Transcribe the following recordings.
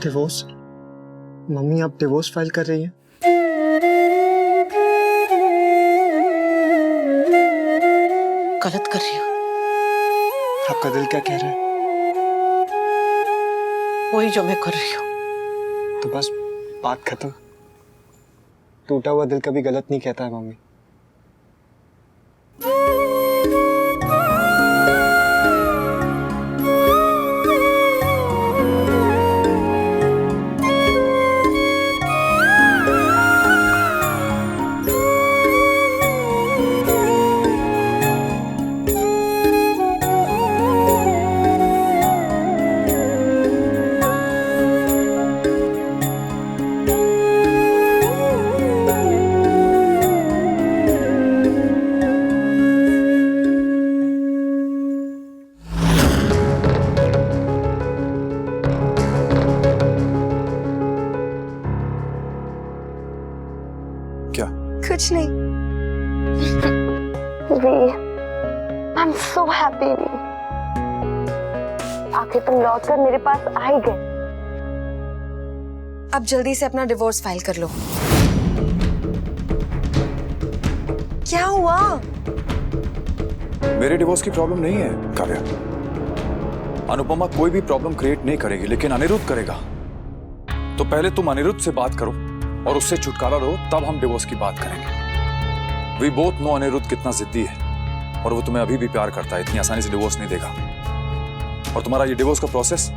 Divorce? Mummy आप divorce file कर रही हैं? गलत कर रही हो। आपका दिल क्या कह रहा है? वही जो मैं कर रही हूँ। तो बस बात खत्म। टूटा हुआ दिल कभी गलत नहीं कहता है मम्मी। कुछ नहीं। I am so happy. आखिर तुम लौटकर मेरे पास आ ही गए। अब जल्दी से अपना डिवोर्स फाइल कर लो। क्या हुआ? मेरे डिवोर्स की प्रॉब्लम नहीं है काव्या। अनुपमा कोई भी प्रॉब्लम क्रिएट नहीं करेगी, लेकिन अनिरुद्ध करेगा। तो पहले तुम अनिरुद्ध से बात करो और उससे छुटकारा लो, तब हम डिवोर्स की बात करेंगे। We both know अनिरुद्ध कितना जिद्दी है और वो तुम्हें अभी भी प्यार करता है, इतनी आसानी से डिवोर्स नहीं देगा। और तुम्हारा ये डिवोर्स का प्रोसेस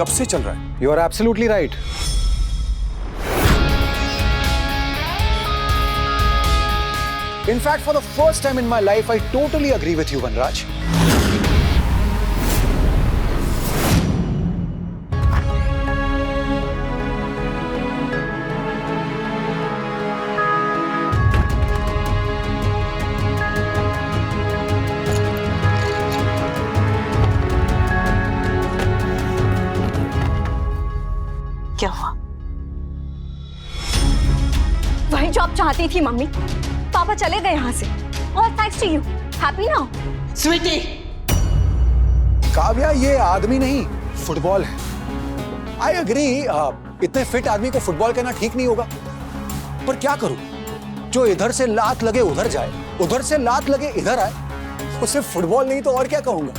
कब से चल रहा है? You are absolutely right. In fact, for the first time in my life, I totally agree with you, Vanraj. क्या हुआ? वही जो आप चाहती थी मम्मी। पापा चले गए यहाँ से। All thanks to you. Happy now? Sweety, Kavya, ये आदमी नहीं, फुटबॉल है। I agree, इतने फिट आदमी को फुटबॉल कहना ठीक नहीं होगा, पर क्या करूं? जो इधर से लात लगे उधर जाए, उधर से लात लगे इधर आए, उसे फुटबॉल नहीं तो और क्या कहूंगा?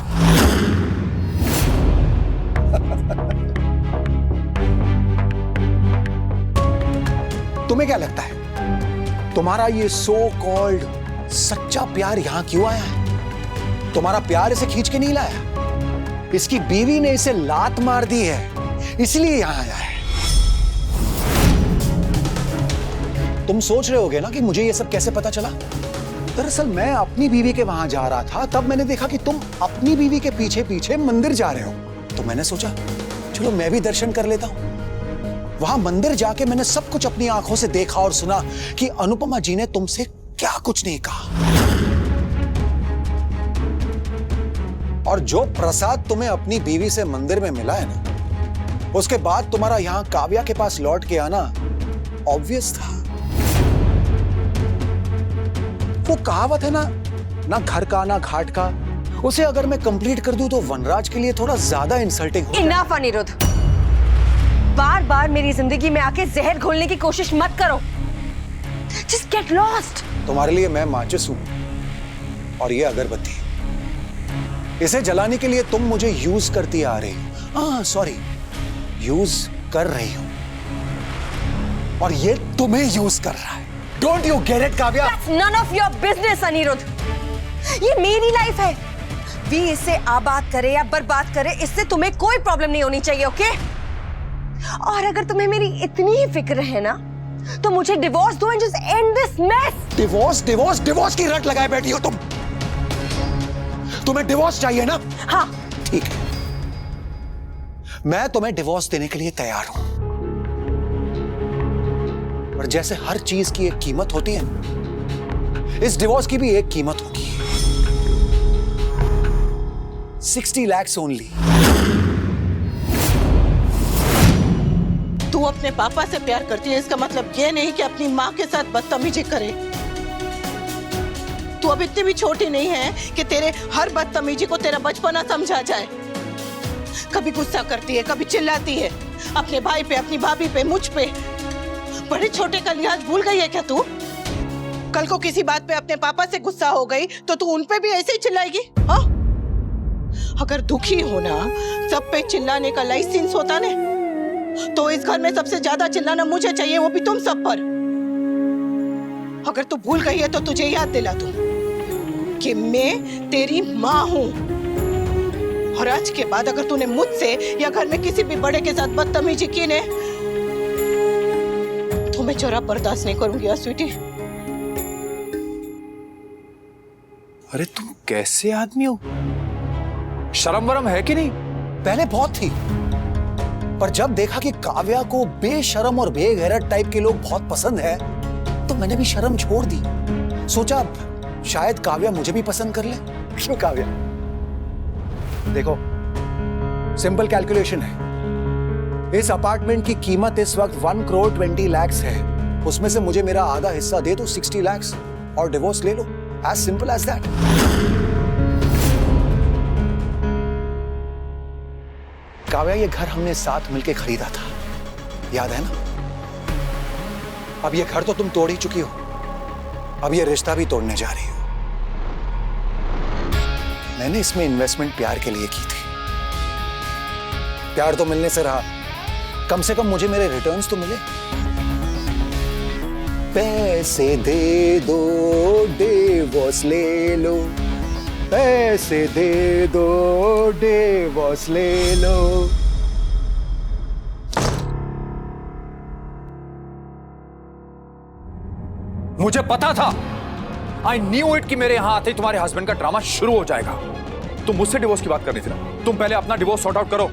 तुम्हें क्या लगता है तुम्हारा ये सो कॉल्ड सच्चा प्यार यहां क्यों आया है? तुम्हारा प्यार इसे खींच के नहीं लाया, इसकी बीवी ने इसे लात मार दी है, इसलिए यहां आया है। तुम सोच रहे होगे ना कि मुझे ये सब कैसे पता चला? दरअसल मैं अपनी बीवी के वहां जा रहा था, तब मैंने देखा कि तुम अपनी बीवी के पीछे पीछे मंदिर जा रहे हो, तो मैंने सोचा चलो मैं भी दर्शन कर लेता हूं। वहां मंदिर जाके मैंने सब कुछ अपनी आंखों से देखा और सुना कि अनुपमा जी ने तुमसे क्या कुछ नहीं कहा। और जो प्रसाद तुम्हें अपनी बीवी से मंदिर में मिला है ना, उसके बाद तुम्हारा यहां काव्या के पास लौट के आना ऑब्वियस था। वो कहावत है ना घर का ना घाट का, उसे अगर मैं कंप्लीट कर दूं तो वनराज के लिए थोड़ा ज्यादा इंसल्टिंग हो। इनफ अनिरुद्ध, बार बार मेरी जिंदगी में आके जहर घोलने की कोशिश मत करो। Just get lost. तुम्हारे लिए मैं माचिस हूं और ये अगरबत्ती, इसे जलाने के लिए तुम मुझे यूज करती आ रही हो। सॉरी, यूज कर रही हो और ये तुम्हें यूज कर रहा है। Don't you get it, Kavya? That's none of your business, Anirudh. ये मेरी लाइफ है। वी इसे आबाद करे या बर्बाद करे, इससे तुम्हें कोई प्रॉब्लम नहीं होनी चाहिए, ओके? और अगर तुम्हें मेरी इतनी ही फिक्र है ना, तो मुझे डिवोर्स दो and just end this mess. Divorce divorce divorce की रट लगाए बैठी हो तुम। तुम्हें डिवोर्स चाहिए ना? हाँ, ठीक है, मैं तुम्हें डिवोर्स देने के लिए तैयार हूं, पर जैसे हर चीज की एक कीमत होती है, इस डिवोर्स की भी एक कीमत होगी। 60 lakhs ओनली। तू अपने पापा से प्यार करती है, इसका मतलब ये नहीं कि अपनी माँ के साथ बदतमीजी करे। तू अब इतनी भी छोटी नहीं है कि तेरे हर बदतमीजी को तेरा बचपना समझा जाए। कभी गुस्सा करती है, कभी चिल्लाती है, अपने भाई पे, अपनी भाभी पे, मुझ पे बड़े छोटे का लिहाज भूल गई है क्या तू? कल को किसी बात पे अपने पापा से गुस्सा हो गई तो तू उन पे भी ऐसे ही चिल्लाएगी? हाँ, अगर दुखी होना सब पे चिल्लाने का लाइसेंस होता ने तो इस घर में सबसे ज्यादा चिल्लाना मुझे चाहिए, वो भी तुम सब पर। अगर तू भूल गई है तो तुझे याद दिला दूं कि मैं तेरी माँ हूं, और आज के बाद अगर तूने मुझसे या घर में किसी भी बड़े के साथ बदतमीजी की ने तो मैं जरा बर्दाश्त नहीं करूंगी स्वीटी। अरे तुम कैसे आदमी हो? शर्म वरम है कि नहीं? पहले बहुत थी, पर जब देखा कि काव्या को बेशरम और बेगैरत टाइप के लोग बहुत पसंद है तो मैंने भी शर्म छोड़ दी। सोचा शायद काव्या मुझे भी पसंद कर ले। क्यों काव्या? देखो, सिंपल कैलकुलेशन है। इस अपार्टमेंट की कीमत इस वक्त 1 करोड़ 20 लाख है। उसमें से मुझे मेरा आधा हिस्सा दे दो 60 लाख और डिवोर्स ले लो। As simple as that. Kavya, ये घर हमने साथ मिलकर खरीदा था, याद है ना? अब ये घर तो तुम तोड़ ही चुकी हो, अब ये रिश्ता भी तोड़ने जा रही हो। मैंने इसमें इन्वेस्टमेंट प्यार के लिए की थी। प्यार तो मिलने से रहा, कम से कम मुझे मेरे रिटर्न्स तो मिले। पैसे दे दो, डिवोर्स ले लो, पैसे दे दो, डिवोर्स ले लो। मुझे पता था, आई न्यू इट कि मेरे यहां आते ही तुम्हारे हस्बैंड का ड्रामा शुरू हो जाएगा। तुम मुझसे डिवोर्स की बात करनी थी ना। तुम पहले अपना डिवोर्स सॉर्ट आउट करो।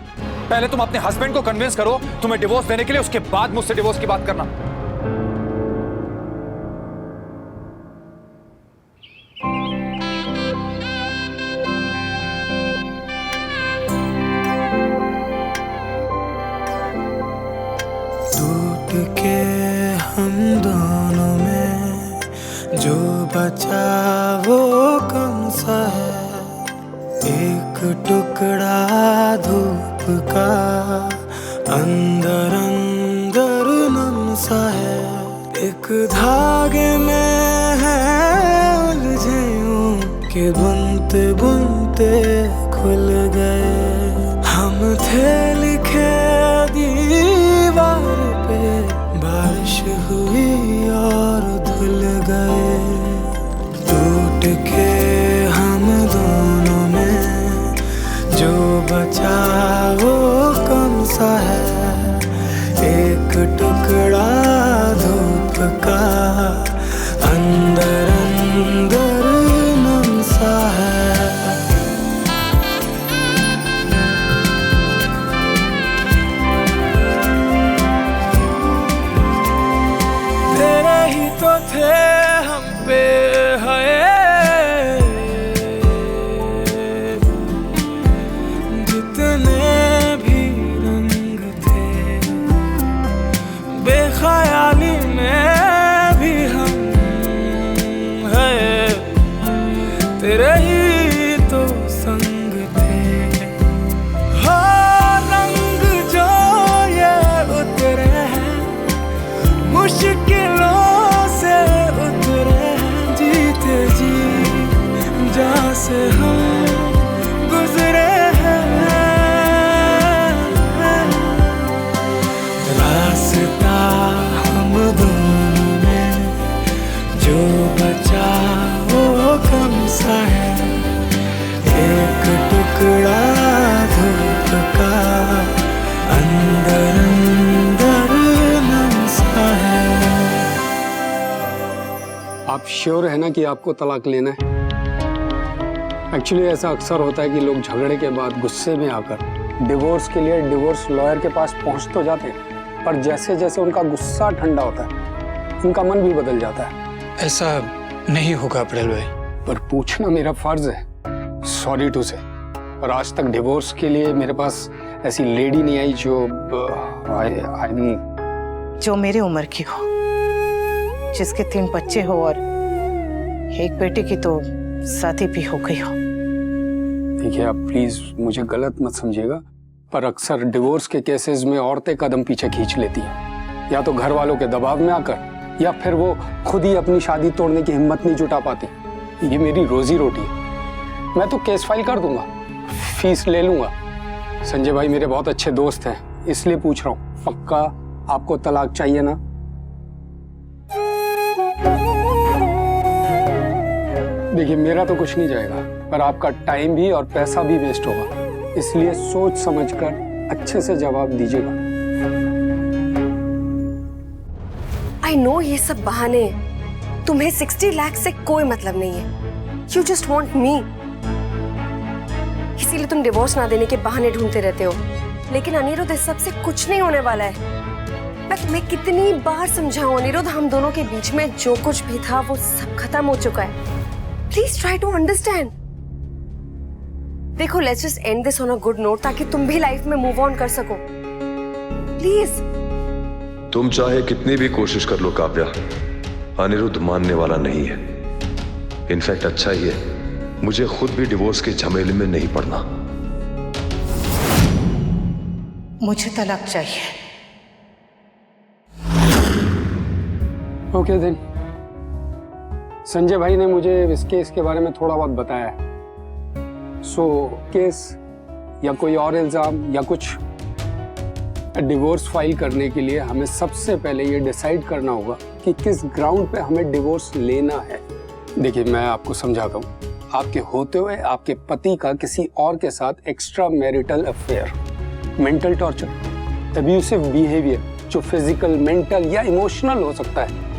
पहले तुम अपने हस्बैंड को कन्विंस करो तुम्हें डिवोर्स देने के लिए, उसके बाद मुझसे डिवोर्स की बात करना। टूट के हम दोनों में जो बचा वो कौन सा है? एक टुकड़ा धूप का अंदर अंदर नम सा है। एक धागे में है उलझे यूं कि बुनते बुनते खुल गए। हम थे लिखे दीवार पे, बारिश हुई और धुल गए। टूट के हम दोनों में जो बचा वो कौन सा है? एक टुकड़ा धूप का अंदर अंदर नम सा है। तेरे ही तो थे हम पे है, जितने भी रंग थे बेख्याली में भी हम है। तेरे ही तो संग थे। हो रंग जो ये उतरे हैं, मुश्किलों से उतरे हैं। जीते जी जहाँ से हम गुजरे हैं, रास्ता हम दोनों में जो बचा वो कौन सा है? एक टुकड़ा धूप का अंदर अंदर नम सा है। आप श्योर है ना कि आपको तलाक लेना है? एक्चुअली ऐसा अक्सर होता है कि लोग झगड़े के बाद गुस्से में आकर डिवोर्स के लिए डिवोर्स लॉयर के पास पहुंच तो जाते हैं, पर जैसे जैसे उनका गुस्सा ठंडा होता है उनका मन भी बदल जाता है। ऐसा नहीं होगा अप्रैल भाई। पर पूछना मेरा फर्ज है, सॉरी टू से, पर आज तक डिवोर्स के लिए मेरे पास ऐसी लेडी नहीं आई जो जो मेरे उम्र की हो, जिसके 3 बच्चे हो और एक बेटे की तो शादी भी हो गई हो। देखिए, आप प्लीज मुझे गलत मत समझिएगा, पर अक्सर डिवोर्स के केसेस में औरतें कदम पीछे खींच लेती हैं, या तो घर वालों के दबाव में आकर, या फिर वो खुद ही अपनी शादी तोड़ने की हिम्मत नहीं जुटा पाती। ये मेरी रोजी रोटी है। मैं तो केस फाइल कर दूंगा, फीस ले लूंगा। संजय भाई मेरे बहुत अच्छे दोस्त हैं, इसलिए पूछ रहा हूँ, पक्का आपको तलाक चाहिए ना? देखिए मेरा तो कुछ नहीं जाएगा, पर आपका टाइम भी और पैसा भी वेस्ट होगा, इसलिए सोच समझकर अच्छे से जवाब दीजिएगा। आई नो ये सब बहाने, तुम्हें 60 लाख से कोई मतलब नहीं है। यू जस्ट वॉन्ट मी, इसीलिए तुम डिवोर्स ना देने के बहाने ढूंढते रहते हो। लेकिन अनिरुद्ध, इस सब से कुछ नहीं होने वाला है। मैं तुम्हें कितनी बार समझाऊं अनिरुद्ध, हम दोनों के बीच में जो कुछ भी था वो सब खत्म हो चुका है। Please try to understand. देखो, let's just end this on a good note, ताकि तुम भी लाइफ में मूव ऑन कर सको। प्लीज। तुम चाहे कितनी भी कोशिश कर लो काव्या, अनिरुद्ध मानने वाला नहीं है। इनफैक्ट अच्छा ही है, मुझे खुद भी डिवोर्स के झमेले में नहीं पड़ना। मुझे तलाक चाहिए। Okay then. संजय भाई ने मुझे इस केस के बारे में थोड़ा बहुत बताया है। सो केस या कोई और इल्जाम या कुछ, डिवोर्स फाइल करने के लिए हमें सबसे पहले ये डिसाइड करना होगा कि किस ग्राउंड पे हमें डिवोर्स लेना है। देखिए मैं आपको समझाता हूँ, आपके होते हुए आपके पति का किसी और के साथ extra marital affair, mental torture, abusive behaviour जो फिजिकल, मेंटल या इमोशनल हो सकता है,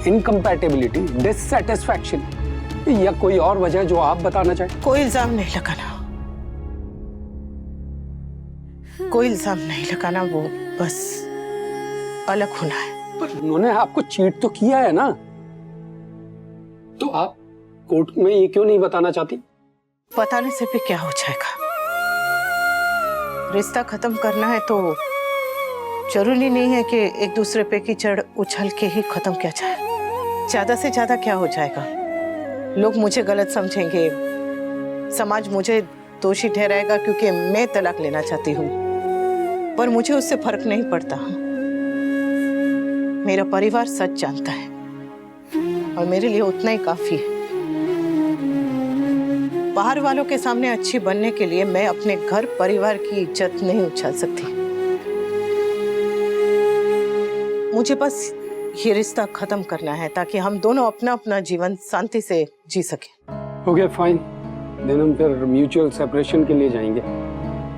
इनकम्पैटिबिलिटी, डिससैटिस्फैक्शन या कोई और वजह जो आप बताना चाहें। कोई इल्जाम नहीं लगाना, कोई इल्जाम नहीं लगाना, वो बस अलग होना है। पर उन्होंने आपको चीट तो किया है ना, तो आप कोर्ट में ये क्यों नहीं बताना चाहती? बताने से भी क्या हो जाएगा? रिश्ता खत्म करना है तो जरूरी नहीं है कि एक दूसरे पे कीचड़ उछल के ही खत्म किया जाए। ज्यादा से ज्यादा क्या हो जाएगा? लोग मुझे गलत समझेंगे, समाज मुझे दोषी ठहराएगा क्योंकि मैं तलाक लेना चाहती हूँ, पर मुझे उससे फर्क नहीं पड़ता। मेरा परिवार सच जानता है और मेरे लिए उतना ही काफी है। बाहर वालों के सामने अच्छी बनने के लिए मैं अपने घर परिवार की इज्जत नहीं उछाल सकती। मुझे बस ये रिश्ता खत्म करना है ताकि हम दोनों अपना अपना जीवन शांति से जी सके। ओके फाइन, देन हम फिर म्यूचुअल सेपरेशन के लिए जाएंगे।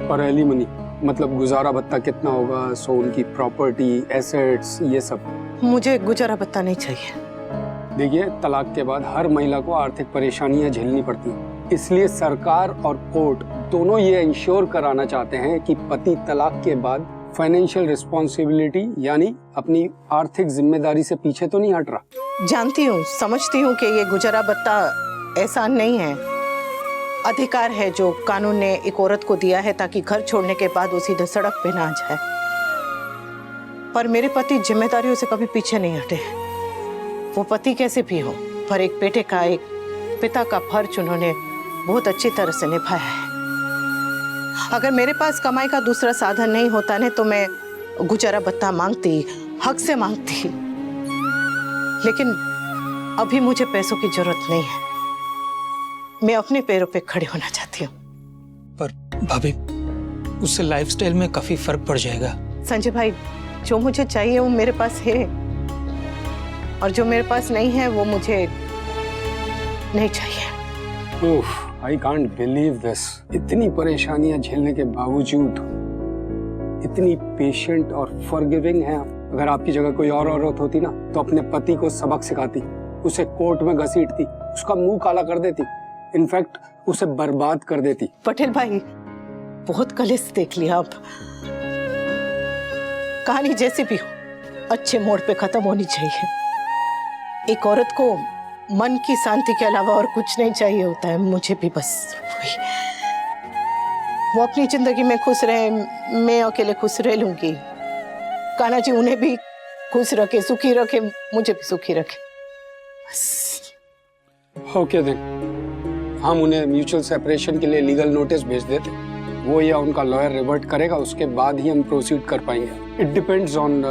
और एलिमनी मतलब गुजारा भत्ता कितना होगा, सो उनकी प्रॉपर्टी, एसेट्स, ये सब। मुझे गुजारा भत्ता नहीं चाहिए। देखिए तलाक के बाद हर महिला को आर्थिक परेशानियां झेलनी पड़ती हैं, इसलिए सरकार और कोर्ट दोनों ये इंश्योर कराना चाहते हैं कि पति तलाक के बाद फाइनेंशियल रिस्पॉन्सिबिलिटी यानी अपनी आर्थिक जिम्मेदारी से पीछे तो नहीं हट रहा। जानती हूँ, समझती हूँ कि ये गुजारा भत्ता एहसान नहीं है, अधिकार है जो कानून ने एक औरत को दिया है ताकि घर छोड़ने के बाद वो सीधे सड़क पे ना जाए। पर मेरे पति जिम्मेदारियों से कभी पीछे नहीं हटे। वो पति कैसे भी हो, पर एक बेटे का, एक पिता का फर्ज उन्होंने बहुत अच्छी तरह से निभाया है। अगर मेरे पास कमाई का दूसरा साधन नहीं होता ने तो मैं गुजारा भत्ता मांगती, हक से मांगती, लेकिन अभी मुझे पैसों की जरूरत नहीं है। मैं अपने पैरों पे खड़े होना चाहती हूँ। पर भाभी, उससे लाइफस्टाइल में काफी फर्क पड़ जाएगा। संजय भाई, जो मुझे चाहिए वो मेरे पास है और जो मेरे पास नहीं है वो मुझे नहीं चाहिए। ओह, I can't believe this। इतनी परेशानियां झेलने के बावजूद इतनी पेशेंट और फॉरगिविंग है आप। अगर आपकी जगह कोई और औरत होती ना तो अपने पति को सबक सिखाती, उसे कोर्ट में घसीटती, उसका मुंह काला कर देती, इनफैक्ट उसे बर्बाद कर देती। पटेल भाई, बहुत कलेस देख लिया अब। कहानी जैसे भी हो अच्छे मोड़ पे खत्म होनी चाहिए। एक औरत को मन की शांति के अलावा और कुछ नहीं चाहिए होता है। मुझे भी बस वही, वो अपनी जिंदगी में खुश रहे, मैं अकेले खुश रह लूंगी। कान्हा जी उन्हें भी खुश रखे, सुखी रखे, मुझे भी सुखी रखे बस। ओके देन, हम उन्हें म्यूचुअल सेपरेशन के लिए लीगल नोटिस भेज देते, वो या उनका लॉयर रिवर्ट करेगा, उसके बाद ही हम प्रोसीड कर पाएंगे। इट डिपेंड्स ऑन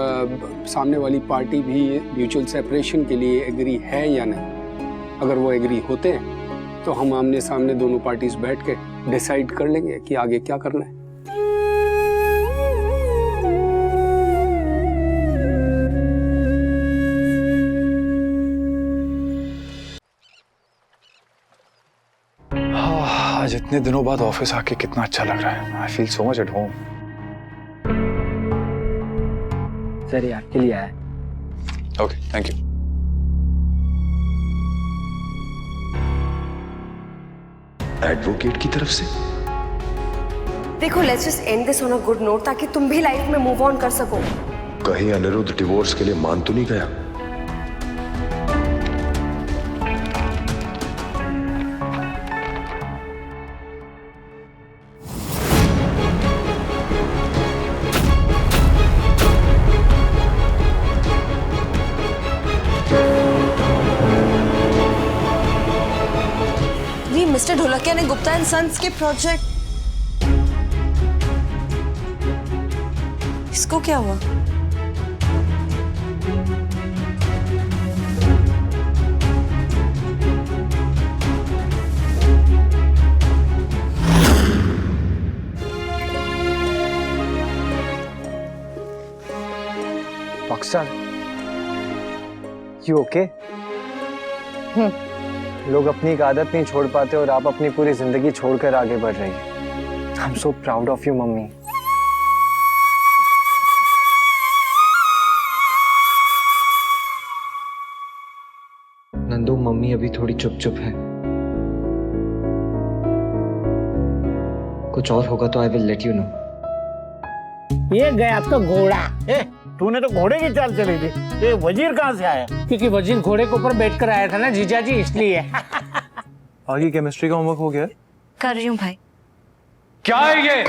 सामने वाली पार्टी भी म्यूचुअल सेपरेशन के लिए एग्री है या नहीं। अगर वो एग्री होते हैं तो हम आमने सामने दोनों पार्टीज बैठ के डिसाइड कर लेंगे कि आगे क्या करना है। आज इतने दिनों बाद ऑफिस आके कितना अच्छा लग रहा है। I feel so much at home. Sir ये आपके लिए आया। Okay, thank you. एडवोकेट की तरफ से? देखो, let's just end this on a good note ताकि तुम भी लाइफ में मूव ऑन कर सको। कहीं अनिरुद्ध डिवोर्स के लिए मान तो नहीं गया? मिस्टर ढोलकिया ने गुप्ता एंड सन्स के प्रोजेक्ट, इसको क्या हुआ? Buxar, you okay? लोग अपनी एक आदत नहीं छोड़ पाते और आप अपनी पूरी जिंदगी छोड़कर आगे बढ़ रही है। I am so proud of you mummy. Nandu, mummy अभी थोड़ी चुप चुप है। कुछ और होगा तो I will let you know. ये गया तो घोड़ा। तूने तो घोड़े की चाल चली थी, ये वजीर कहाँ से आया? क्योंकि वजीर घोड़े के ऊपर बैठ कर आया था ना जीजा जी, इसलिए। आगे केमिस्ट्री का होमवर्क हो गया? कर रही हूँ भाई। क्या है ये?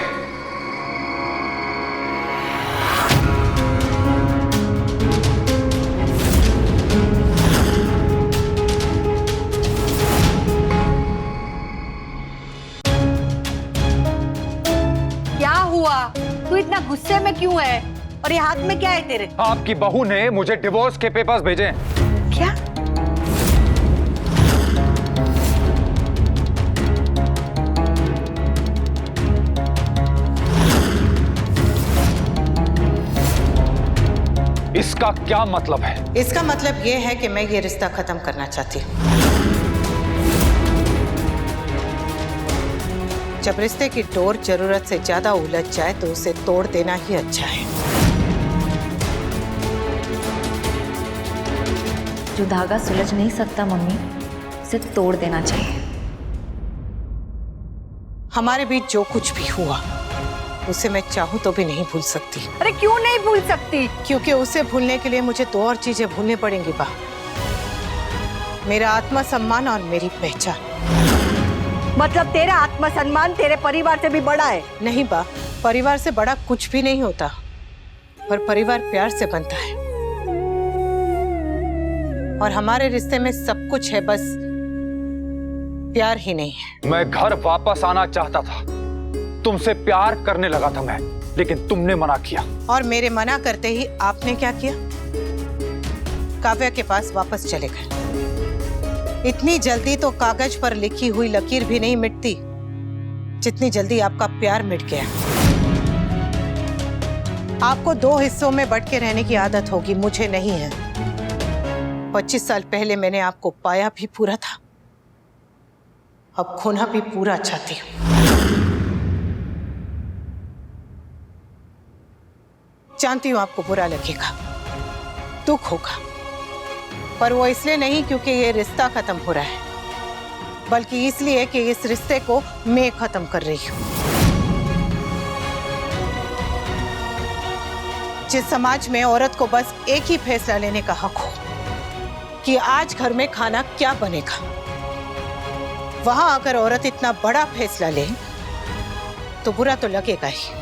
क्या हुआ? तू इतना गुस्से में क्यों है? और ये हाथ में क्या है तेरे? आपकी बहू ने मुझे डिवोर्स के पेपर्स भेजे हैं। क्या? इसका क्या मतलब है? इसका मतलब ये है कि मैं ये रिश्ता खत्म करना चाहती हूँ। जब रिश्ते की डोर जरूरत से ज्यादा उलझ जाए तो उसे तोड़ देना ही अच्छा है। जो धागा सुलझ नहीं सकता मम्मी, उसे तोड़ देना चाहिए। हमारे बीच जो कुछ भी हुआ उसे मैं चाहूं तो भी नहीं भूल सकती। अरे क्यों नहीं भूल सकती? क्योंकि उसे भूलने के लिए मुझे दो और चीजें भूलनी पड़ेंगी बा। मेरा आत्मसम्मान और मेरी पहचान। मतलब तेरा आत्मसम्मान तेरे परिवार से भी बड़ा है? नहीं बा, परिवार से बड़ा कुछ भी नहीं होता, पर परिवार प्यार से बनता है। और हमारे रिश्ते में सब कुछ है, बस प्यार ही नहीं है। मैं घर वापस आना चाहता था, तुमसे प्यार करने लगा था मैं, लेकिन तुमने मना किया। और मेरे मना करते ही आपने क्या किया? काव्या के पास वापस चले गए। इतनी जल्दी तो कागज पर लिखी हुई लकीर भी नहीं मिटती जितनी जल्दी आपका प्यार मिट गया। आपको दो हिस्सों में बंट के रहने की आदत होगी, मुझे नहीं है। 25 साल पहले मैंने आपको पाया भी पूरा था, अब खोना भी पूरा चाहती हूँ। जानती हूं आपको बुरा लगेगा, दुख होगा, पर वो इसलिए नहीं क्योंकि ये रिश्ता खत्म हो रहा है, बल्कि इसलिए कि इस रिश्ते को मैं खत्म कर रही हूं। जिस समाज में औरत को बस एक ही फैसला लेने का हक हो कि आज घर में खाना क्या बनेगा, वहां अगर औरत इतना बड़ा फैसला ले तो बुरा तो लगेगा ही।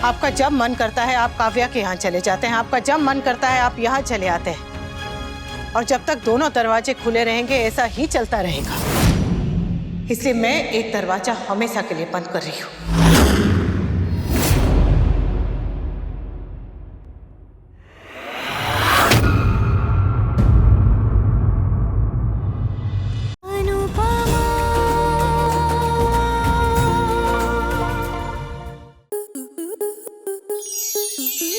आपका जब मन करता है आप काव्या के यहाँ चले जाते हैं, आपका जब मन करता है आप यहाँ चले आते हैं, और जब तक दोनों दरवाजे खुले रहेंगे ऐसा ही चलता रहेगा। इसलिए मैं एक दरवाजा हमेशा के लिए बंद कर रही हूँ।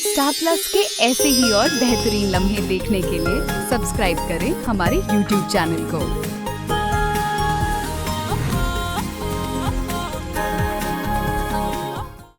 स्टार प्लस के ऐसे ही और बेहतरीन लम्हे देखने के लिए सब्सक्राइब करें हमारे YouTube चैनल को।